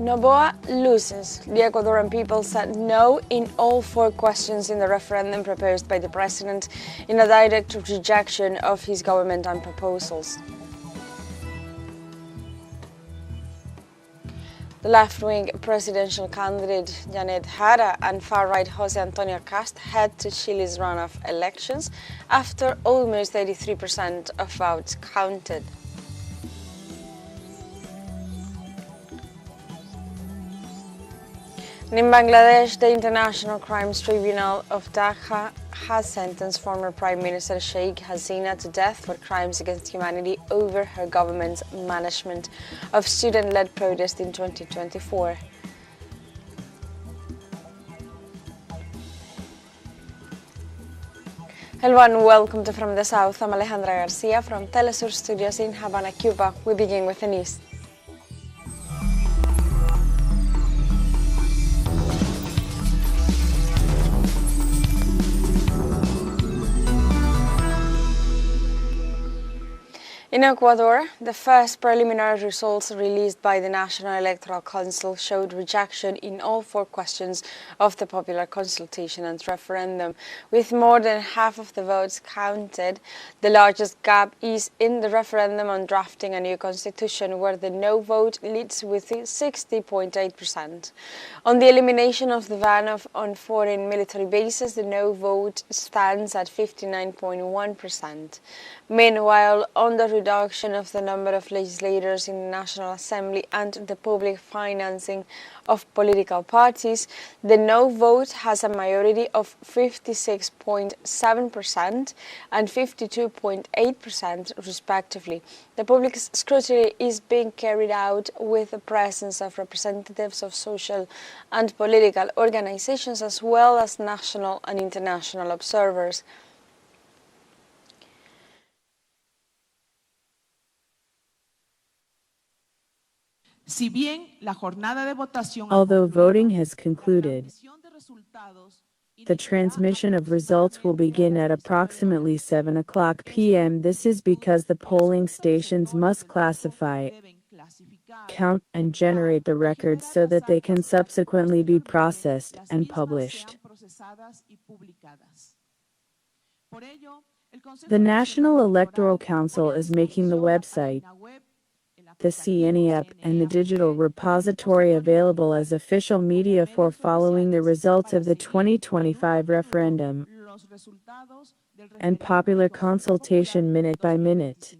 Noboa loses. The Ecuadorian people said no in all 4 questions in the referendum proposed by the president in a direct rejection of his government and proposals. The left-wing presidential candidate Jara and far-right Jara and Kast head to Chile's runoff elections after almost 83% of votes counted. In Bangladesh, the International Crimes Tribunal of Dhaka has sentenced former Prime Minister Sheikh Hasina to death for crimes against humanity over her government's management of student-led protest in 2024. Hello and welcome to From the South. I'm Alejandra Garcia from teleSUR studios in Havana, Cuba. We begin with the news. In Ecuador, the first preliminary results released by the National Electoral Council showed rejection in all 4 questions of the popular consultation and referendum. With more than half of the votes counted, the largest gap is in the referendum on drafting a new constitution, where the no vote leads with 60.8%. On the elimination of the ban on foreign military bases, the no vote stands at 59.1%. Meanwhile, on the reduction of the number of legislators in the National Assembly and the public financing of political parties, the no vote has a majority of 56.7% and 52.8% respectively. The public scrutiny is being carried out with the presence of representatives of social and political organizations as well as national and international observers. Although voting has concluded, the transmission of results will begin at approximately 7 p.m. This is because the polling stations must classify, count, and generate the records so that they can subsequently be processed and published. The National Electoral Council is making the website, the CNE app, and the digital repository available as official media for following the results of the 2025 referendum and popular consultation minute by minute.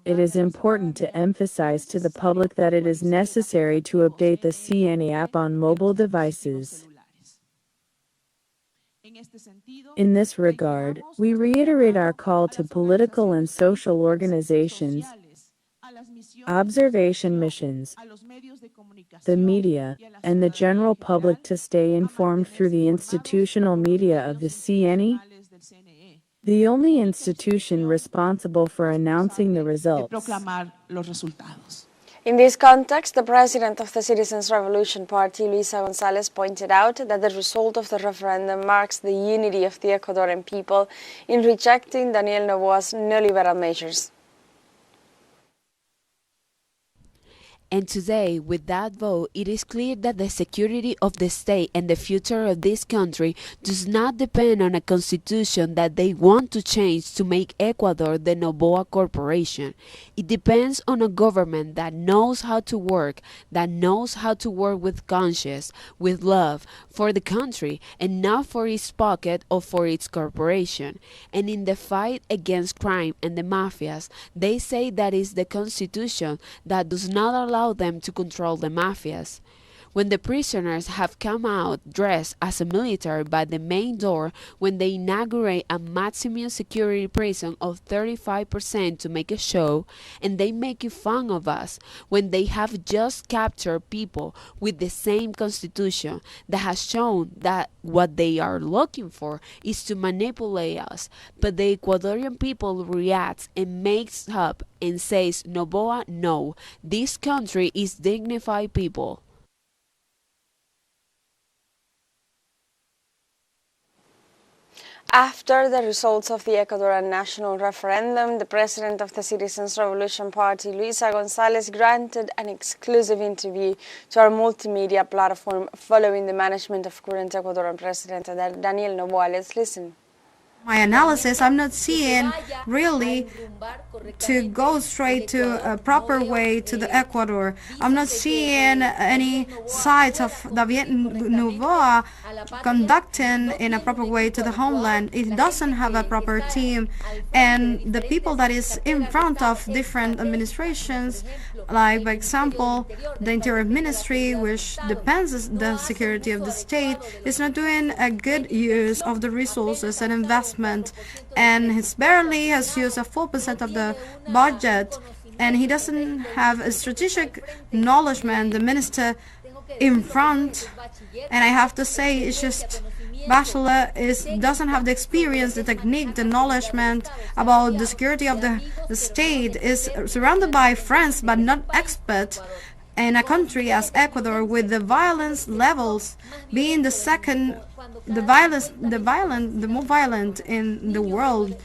It is important to emphasize to the public that it is necessary to update the CNE app on mobile devices. In this regard, we reiterate our call to political and social organizations, observation missions, the media, and the general public to stay informed through the institutional media of the CNE, the only institution responsible for announcing the results. In this context, the president of the Citizens' Revolution Party, Luisa González, pointed out that the result of the referendum marks the unity of the Ecuadorian people in rejecting Daniel Noboa's neoliberal measures. And today, with that vote, it is clear that the security of the state and the future of this country does not depend on a constitution that they want to change to make Ecuador the Noboa Corporation. It depends on a government that knows how to work with conscience, with love for the country, and not for its pocket or for its corporation. And in the fight against crime and the mafias, they say that is the constitution that does not allow them to control the mafias. When the prisoners have come out dressed as a military by the main door, when they inaugurate a maximum security prison of 35% to make a show, and they make fun of us, when they have just captured people with the same constitution that has shown that what they are looking for is to manipulate us, but the Ecuadorian people reacts and makes up and says, Noboa, no, this country is dignified people. After the results of the Ecuadorian national referendum, the president of the Citizens' Revolution Party, Luisa González, granted an exclusive interview to our multimedia platform following the management of current Ecuadorian President Daniel Noboa. Let's listen. My analysis, I'm not seeing really to go straight to a proper way to the Ecuador. I'm not seeing any sides of David Noboa conducting in a proper way to the homeland. It doesn't have a proper team, and the people that is in front of different administrations, like by example the Interior Ministry, which depends on the security of the state, is not doing a good use of the resources and investment, and he barely has used a 4% of the budget, and he doesn't have a strategic knowledge. The minister in front, and I have to say, it's just Bachelor doesn't have the experience, the technique, the knowledge about the security of the state, is surrounded by friends but not expert. In a country as Ecuador, with the violence levels being the more violent in the world,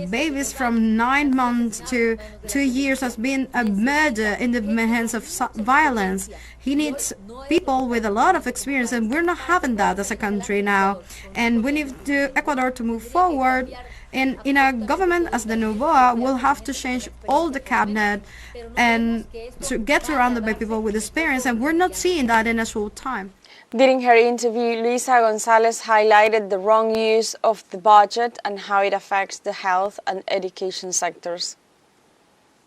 babies from 9 months to 2 years has been a murder in the hands of violence. He needs people with a lot of experience, and we're not having that as a country now. And we need Ecuador to move forward. And in a government as the Noboa, we'll have to change all the cabinet and to get surrounded by people with experience, and we're not seeing that in a short time. During her interview, Luisa González highlighted the wrong use of the budget and how it affects the health and education sectors.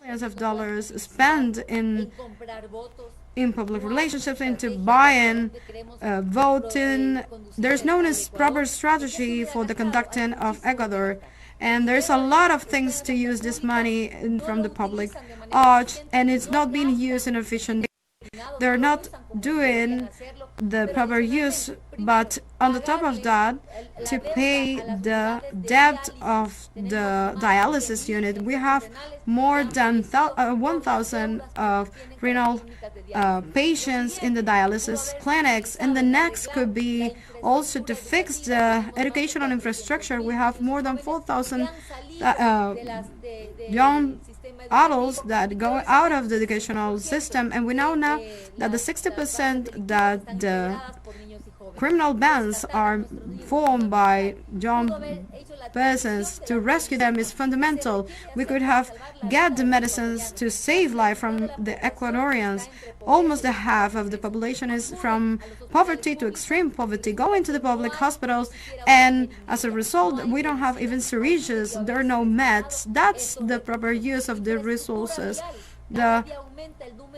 Millions of dollars spent in public relationships, into buying, voting. There's no proper strategy for the conducting of Ecuador, and there's a lot of things to use this money from the public art, and it's not being used in efficient. They're not doing the proper use, but on the top of that, to pay the debt of the dialysis unit, we have more than 1,000 of renal patients in the dialysis clinics, and the next could be also to fix the educational infrastructure. We have more than 4,000 young adults that go out of the educational system, and we know now that the 60% that the criminal bands are formed by young persons. To rescue them is fundamental. We could have get the medicines to save life from the Ecuadorians. Almost the half of the population is from poverty to extreme poverty, going to the public hospitals, and as a result, we don't have even syringes. There are no meds. That's the proper use of the resources. The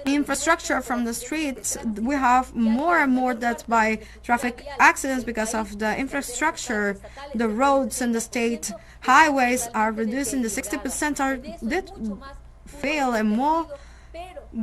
infrastructure from the streets, we have more and more deaths by traffic accidents because of the infrastructure. The roads and the state highways are reducing. The 60% did fail, and more.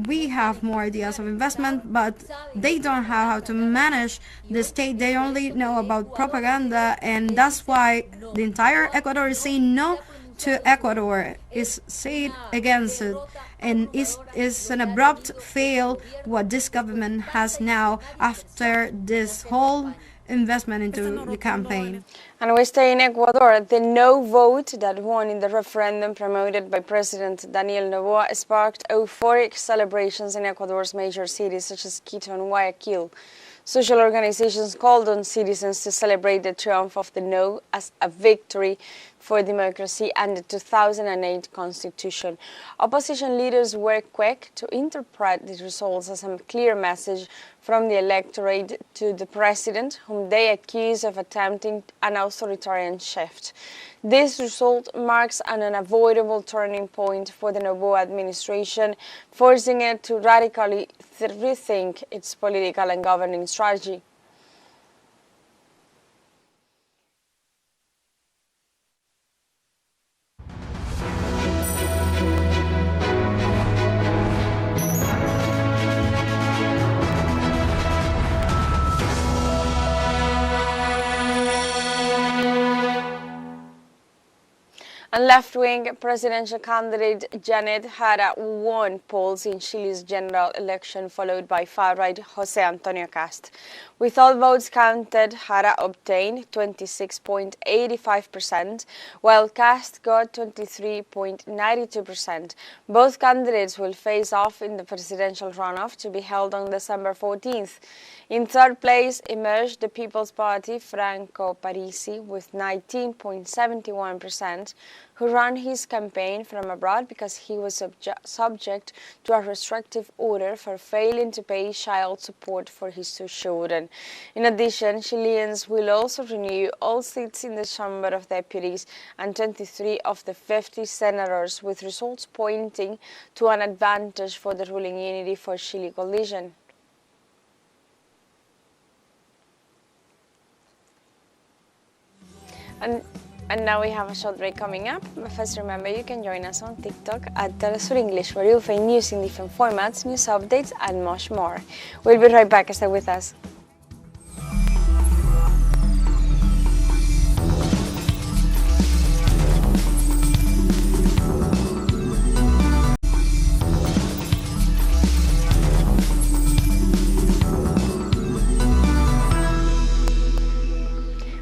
We have more ideas of investment, but they don't have how to manage the state. They only know about propaganda, and that's why the entire Ecuador is saying no to Ecuador, is saying against it, and is an abrupt fail what this government has now after this whole investment into the campaign. And we stay in Ecuador. The no vote that won in the referendum promoted by President Daniel Noboa sparked euphoric celebrations in Ecuador's major cities such as Quito and Guayaquil. Social organizations called on citizens to celebrate the triumph of the no as a victory for democracy and the 2008 constitution. Opposition leaders were quick to interpret the results as a clear message from the electorate to the president, whom they accuse of attempting an authoritarian shift. This result marks an unavoidable turning point for the Noboa administration, forcing it to radically rethink its political and governing strategy. And left-wing presidential candidate Janet Jara won polls in Chile's general election, followed by far-right José Antonio Kast. With all votes counted, Jara obtained 26.85%, while Kast got 23.92%. Both candidates will face off in the presidential runoff to be held on December 14th. In third place emerged the People's Party Franco Parisi with 19.71%, who ran his campaign from abroad because he was subject to a restrictive order for failing to pay child support for his two children. In addition, Chileans will also renew all seats in the Chamber of Deputies and 23 of the 50 senators, with results pointing to an advantage for the ruling Unity for Chile coalition. And now we have a short break coming up, but first remember you can join us on TikTok at teleSUR English, where you'll find news in different formats, news updates and much more. We'll be right back, stay with us.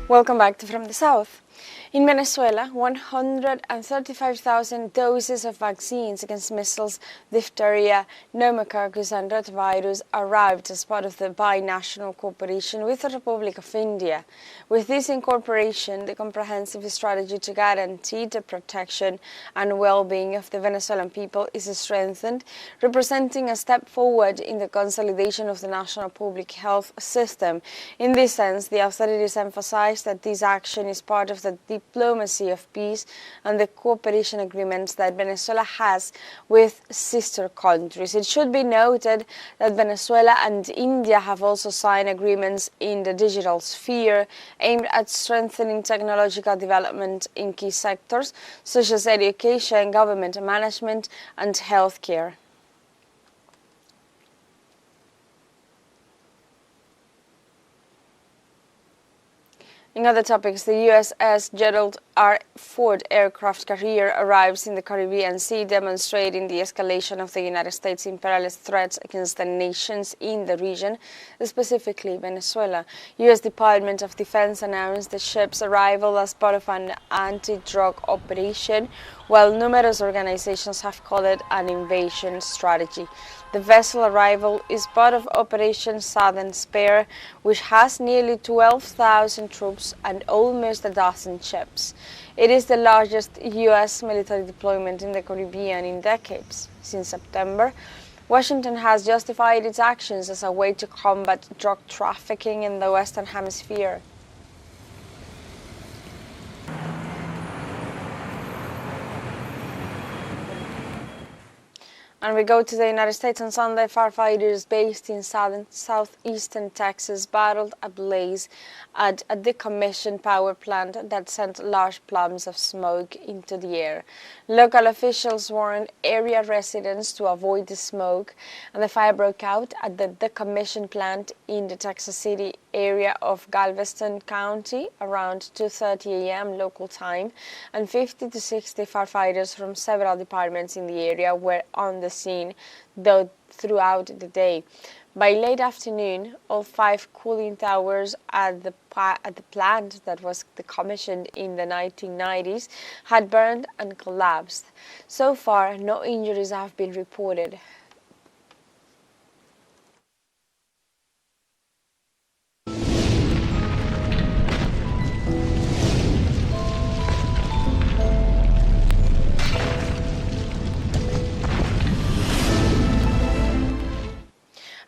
Welcome back to From the South. In Venezuela, 135,000 doses of vaccines against measles, diphtheria, pneumococcus and rotavirus arrived as part of the binational cooperation with the Republic of India. With this incorporation, the comprehensive strategy to guarantee the protection and well-being of the Venezuelan people is strengthened, representing a step forward in the consolidation of the national public health system. In this sense, the authorities emphasized that this action is part of the diplomacy of peace and the cooperation agreements that Venezuela has with sister countries. It should be noted that Venezuela and India have also signed agreements in the digital sphere aimed at strengthening technological development in key sectors such as education, government management and healthcare. In other topics, the USS Gerald R. Ford aircraft carrier arrives in the Caribbean Sea, demonstrating the escalation of the United States' imperialist threats against the nations in the region, specifically Venezuela. U.S. Department of Defense announced the ship's arrival as part of an anti-drug operation, while numerous organizations have called it an invasion strategy. The vessel arrival is part of Operation Southern Spear, which has nearly 12,000 troops and almost a dozen ships. It is the largest U.S. military deployment in the Caribbean in decades. Since September, Washington has justified its actions as a way to combat drug trafficking in the Western Hemisphere. And we go to the United States. On Sunday, firefighters based in southeastern Texas battled a blaze at a decommissioned power plant that sent large plumes of smoke into the air. Local officials warned area residents to avoid the smoke, and the fire broke out at the decommissioned plant in the Texas City area of Galveston County around 2:30 a.m. local time, and 50 to 60 firefighters from several departments in the area were on the scene throughout the day. By late afternoon, all 5 cooling towers at the plant that was decommissioned in the 1990s had burned and collapsed. So far, no injuries have been reported.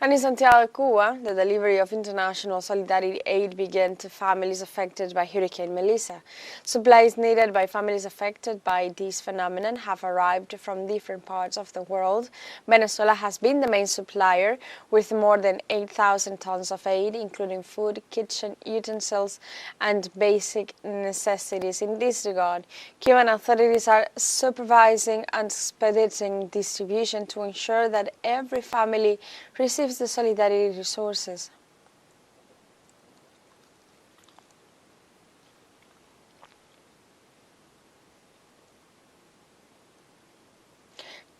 And in Santiago, Cuba, the delivery of international solidarity aid began to families affected by Hurricane Melissa. Supplies needed by families affected by this phenomenon have arrived from different parts of the world. Venezuela has been the main supplier, with more than 8,000 tons of aid, including food, kitchen utensils, and basic necessities. In this regard, Cuban authorities are supervising and expediting distribution to ensure that every family receives the solidarity resources.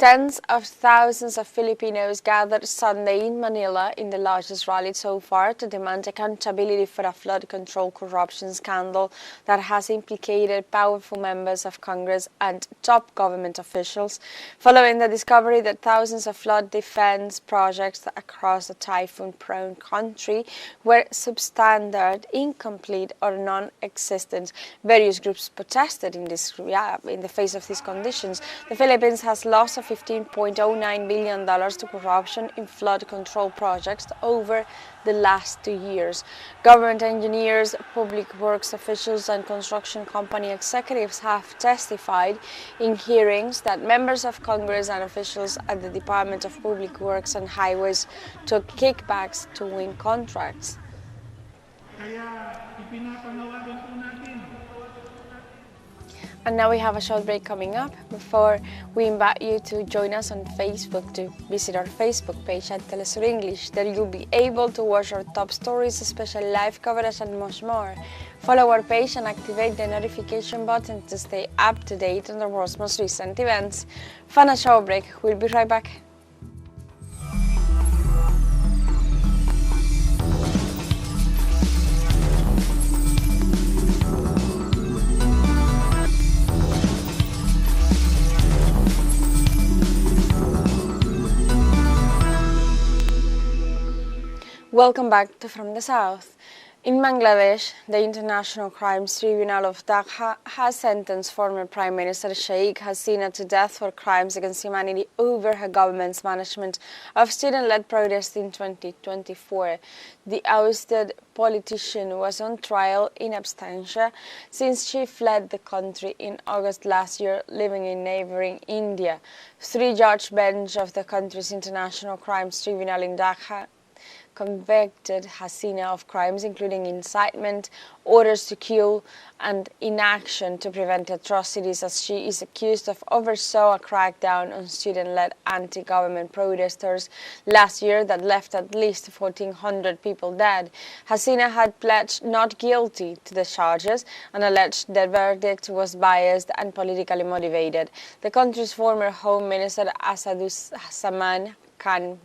Tens of thousands of Filipinos gathered Sunday in Manila in the largest rally so far to demand accountability for a flood control corruption scandal that has implicated powerful members of Congress and top government officials, following the discovery that thousands of flood defense projects across the typhoon-prone country were substandard, incomplete or non-existent. Various groups protested in the face of these conditions. The Philippines has lost $15.09 billion to corruption in flood control projects over the last 2 years. Government engineers, public works officials and construction company executives have testified in hearings that members of Congress and officials at the Department of Public Works and Highways took kickbacks to win contracts. And now we have a short break coming up before we invite you to join us on Facebook, to visit our Facebook page at teleSUR English. There you'll be able to watch our top stories, special live coverage and much more. Follow our page and activate the notification button to stay up to date on the world's most recent events. Fun short break. We'll be right back. Welcome back to From the South. In Bangladesh, the International Crimes Tribunal of Dhaka has sentenced former Prime Minister Sheikh Hasina to death for crimes against humanity over her government's management of student-led protests in 2024. The ousted politician was on trial in absentia since she fled the country in August last year, living in neighboring India. Three-judge bench of the country's International Crimes Tribunal in Dhaka convicted Hasina of crimes including incitement, orders to kill, and inaction to prevent atrocities, as she is accused of oversaw a crackdown on student-led anti-government protesters last year that left at least 1,400 people dead. Hasina had pledged not guilty to the charges and alleged the verdict was biased and politically motivated. The country's former Home Minister Asaduzzaman Khan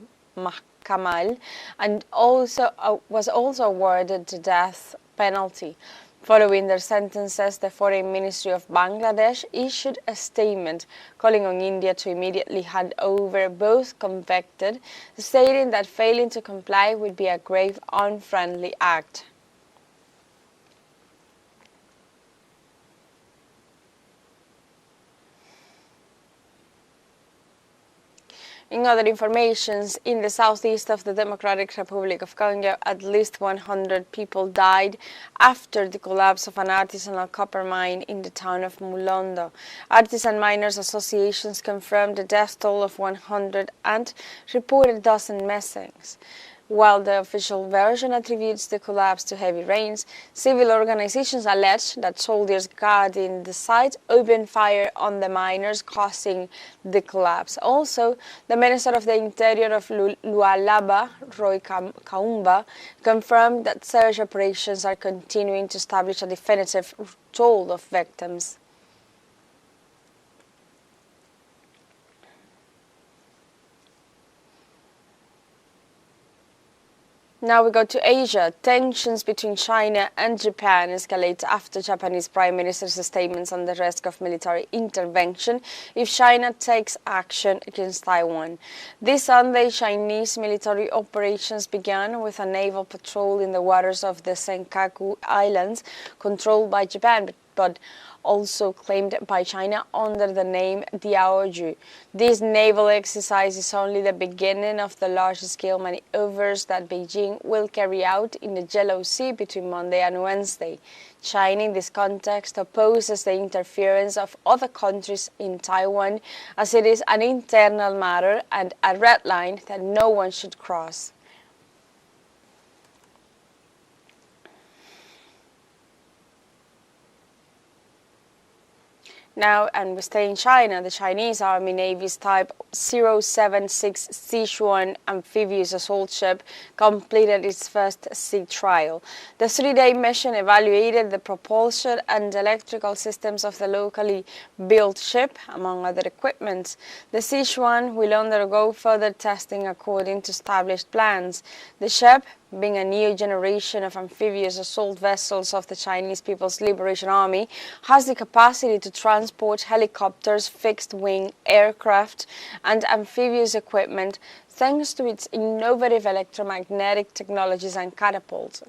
Kamal and was also awarded the death penalty. Following their sentences, the Foreign Ministry of Bangladesh issued a statement calling on India to immediately hand over both convicted, stating that failing to comply would be a grave unfriendly act. In other informations, in the southeast of the Democratic Republic of Congo, at least 100 people died after the collapse of an artisanal copper mine in the town of Mulondo. Artisan miners' associations confirmed the death toll of 100 and reported dozen missings. While the official version attributes the collapse to heavy rains, civil organizations allege that soldiers guarding the site opened fire on the miners, causing the collapse. Also, the Minister of the Interior of Lualaba, Roy Kaumba, confirmed that search operations are continuing to establish a definitive toll of victims. Now we go to Asia. Tensions between China and Japan escalate after Japanese Prime Minister's statements on the risk of military intervention if China takes action against Taiwan. This Sunday, Chinese military operations began with a naval patrol in the waters of the Senkaku Islands, controlled by Japan, but also claimed by China under the name Diaoyu. This naval exercise is only the beginning of the large-scale maneuvers that Beijing will carry out in the Yellow Sea between Monday and Wednesday. China, in this context, opposes the interference of other countries in Taiwan, as it is an internal matter and a red line that no one should cross. Now, and we stay in China, the Chinese Army Navy's Type 076 Sichuan amphibious assault ship completed its first sea trial. The 3-day mission evaluated the propulsion and electrical systems of the locally built ship, among other equipment. The Sichuan will undergo further testing according to established plans. The ship, being a new generation of amphibious assault vessels of the Chinese People's Liberation Army, has the capacity to transport helicopters, fixed-wing aircraft, and amphibious equipment thanks to its innovative electromagnetic technologies and catapults.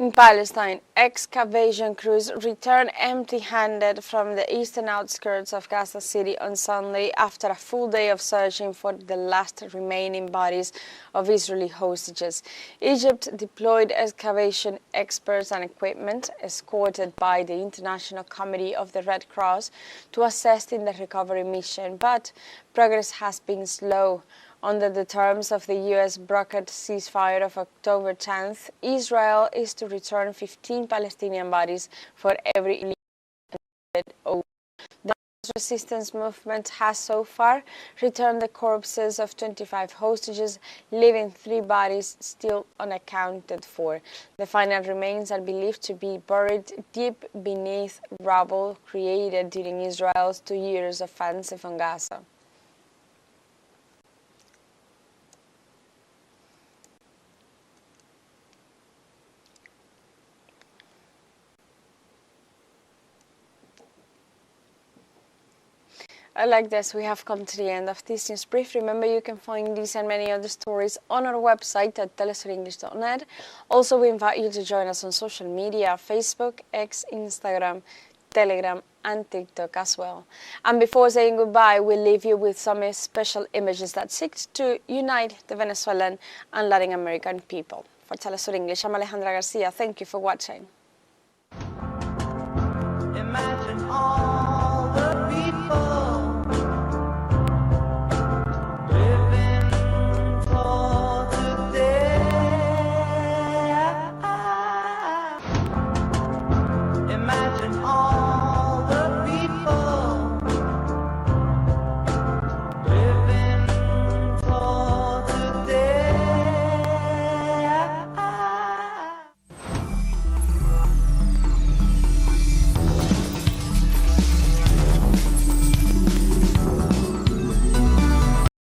In Palestine, excavation crews returned empty-handed from the eastern outskirts of Gaza City on Sunday after a full day of searching for the last remaining bodies of Israeli hostages. Egypt deployed excavation experts and equipment, escorted by the International Committee of the Red Cross, to assist in the recovery mission, but progress has been slow. Under the terms of the U.S.-brokered ceasefire of October 10th, Israel is to return 15 Palestinian bodies for every illegal. The resistance movement has so far returned the corpses of 25 hostages, leaving 3 bodies still unaccounted for. The final remains are believed to be buried deep beneath rubble created during Israel's 2 years offensive on Gaza. Like this, we have come to the end of this news brief. Remember, you can find these and many other stories on our website at telesurenglish.net. Also, we invite you to join us on social media, Facebook, X, Instagram, Telegram, and TikTok as well. And before saying goodbye, we'll leave you with some special images that seek to unite the Venezuelan and Latin American people. For TeleSUR English, I'm Alejandra Garcia. Thank you for watching.